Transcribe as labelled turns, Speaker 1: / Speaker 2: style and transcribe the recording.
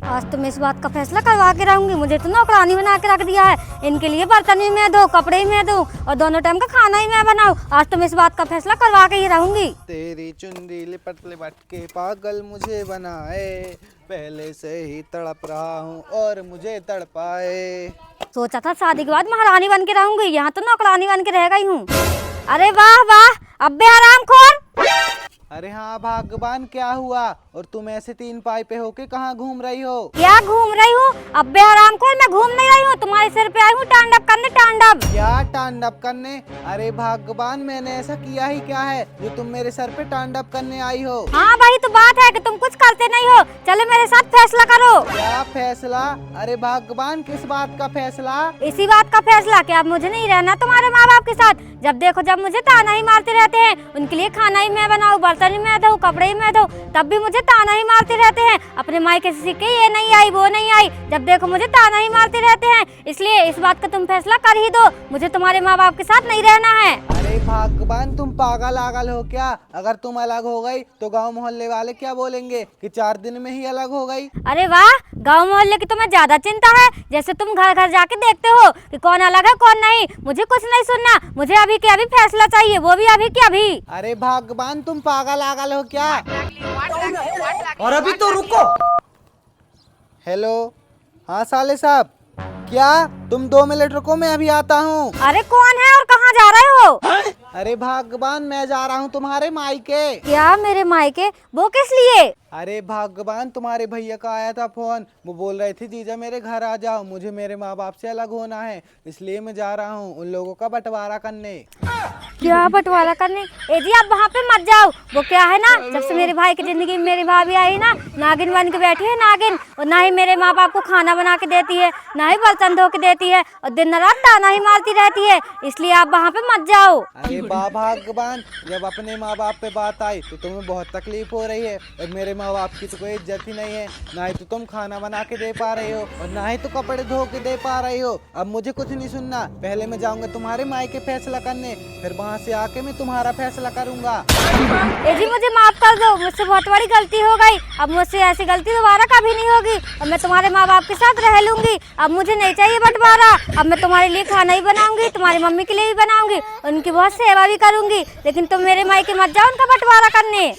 Speaker 1: आज तो मैं इस बात का फैसला करवा के रहूंगी। मुझे तो नौकरानी बना के रख दिया है। इनके लिए बर्तन भी मैं धो, कपड़े भी मैं दूं और दोनों टाइम का खाना ही मैं बनाऊं। आज तो मैं इस बात का फैसला करवा के ही रहूंगी।
Speaker 2: तेरी चुंडी लिपट लिपट के पागल मुझे बनाए, पहले से ही तड़प रहा हूँ और मुझे तड़पाए।
Speaker 1: सोचा था शादी के बाद महारानी बन के रहूंगी, यहाँ तो नौकरानी बन के रह गई हूँ। अरे वाह वाह, अब्बे आराम खोर।
Speaker 2: अरे हाँ भगवान, क्या हुआ? और तुम ऐसे तीन पाई पे होके कहाँ घूम रही हो?
Speaker 1: क्या घूम रही हूँ अब्बे आराम खोर? मैं घूम नहीं रही हूँ, तुम्हारे सिर पे आई हूँ तांडव करने। तांडव?
Speaker 2: क्या तांडव करने? अरे भगवान, मैंने ऐसा किया ही क्या है जो तुम मेरे सर पे तांडव करने आई हो?
Speaker 1: हाँ वही तो बात है कि तुम कुछ करते नहीं हो। चलो मेरे साथ फैसला करो।
Speaker 2: क्या फैसला? अरे भगवान, किस बात का फैसला?
Speaker 1: इसी बात का फैसला कि अब मुझे नहीं रहना तुम्हारे माँ बाप के साथ। जब देखो जब मुझे ताना ही मारते रहते हैं। उनके लिए खाना ही मैं बनाऊं, बर्तन ही मैं धोऊं, कपड़े ही मैं धोऊं, तब भी मुझे ताना ही मारते रहते हैं। अपने मायके से सीख के ये नहीं आई वो नहीं आई, जब देखो मुझे ताना ही मारते रहते हैं। इसलिए इस बात का तुम फैसला कर ही दो, मुझे तुम्हारे माँ बाप के साथ नहीं रहना है।
Speaker 2: अरे भगवान, तुम पागल आगल हो क्या? अगर तुम अलग हो गई तो गांव मोहल्ले वाले क्या बोलेंगे कि 4 दिन में ही अलग हो गई?
Speaker 1: अरे वाह, गांव मोहल्ले की तुम्हें ज्यादा चिंता है। जैसे तुम घर घर जाके देखते हो कि कौन अलग है कौन नहीं। मुझे कुछ नहीं सुनना, मुझे अभी के अभी फैसला चाहिए, वो भी अभी के अभी।
Speaker 2: अरे भगवान, तुम पागल आगल हो क्या?
Speaker 3: और अभी तो रुको।
Speaker 2: हेलो, हाँ साले साहब, क्या तुम 2 मिनट रुको, मैं अभी आता हूँ।
Speaker 1: अरे कौन है और कहाँ जा रहे हो?
Speaker 2: अरे भगवान, मैं जा रहा हूँ तुम्हारे मायके।
Speaker 1: क्या मेरे मायके? वो किस लिए?
Speaker 2: अरे भगवान, तुम्हारे भैया का आया था फोन। वो बोल रहे थे जीजा मेरे घर आ जाओ, मुझे मेरे माँ बाप से अलग होना है, इसलिए मैं जा रहा हूँ उन लोगों का बंटवारा करने।
Speaker 1: क्या बंटवारा करने? ए जी आप वहाँ पे मत जाओ। वो क्या है ना, जब से मेरे भाई की जिंदगी में मेरी भाभी आई ना, नागिन बन के बैठी है नागिन। और ना ही मेरे माँ बाप को खाना बना के देती है, ना ही बर्तन धो के देती है, और दिन रात ताना ही मारती रहती है। इसलिए आप वहाँ पे मत जाओ।
Speaker 2: अरे बा भगवान, जब अपने माँ बाप पे बात आई तो तुम्हें बहुत तकलीफ हो रही है, और मेरे माँ बाप की तो कोई इज्जत ही नहीं है। ना ही तो तुम खाना बना के दे पा रही हो और ना ही तो कपड़े धो के दे पा रही हो। अब मुझे कुछ नहीं सुनना, पहले मैं जाऊंगा तुम्हारे मायके फैसला करने, फिर वहाँ से आके मैं तुम्हारा फैसला करूंगा।
Speaker 1: ए जी मुझे माफ कर दो, मुझसे बहुत बड़ी गलती हो गई। अब मुझसे ऐसी गलती दोबारा कभी नहीं होगी। अब मैं तुम्हारे माँ बाप के साथ रह लूंगी। अब मुझे नहीं चाहिए बंटवारा। अब मैं तुम्हारे लिए खाना ही बनाऊंगी, तुम्हारी मम्मी के लिए भी बनाऊंगी, उनकी बहुत सेवा भी करूंगी। लेकिन तुम मेरे मायके मत जाओ उनका बंटवारा करने।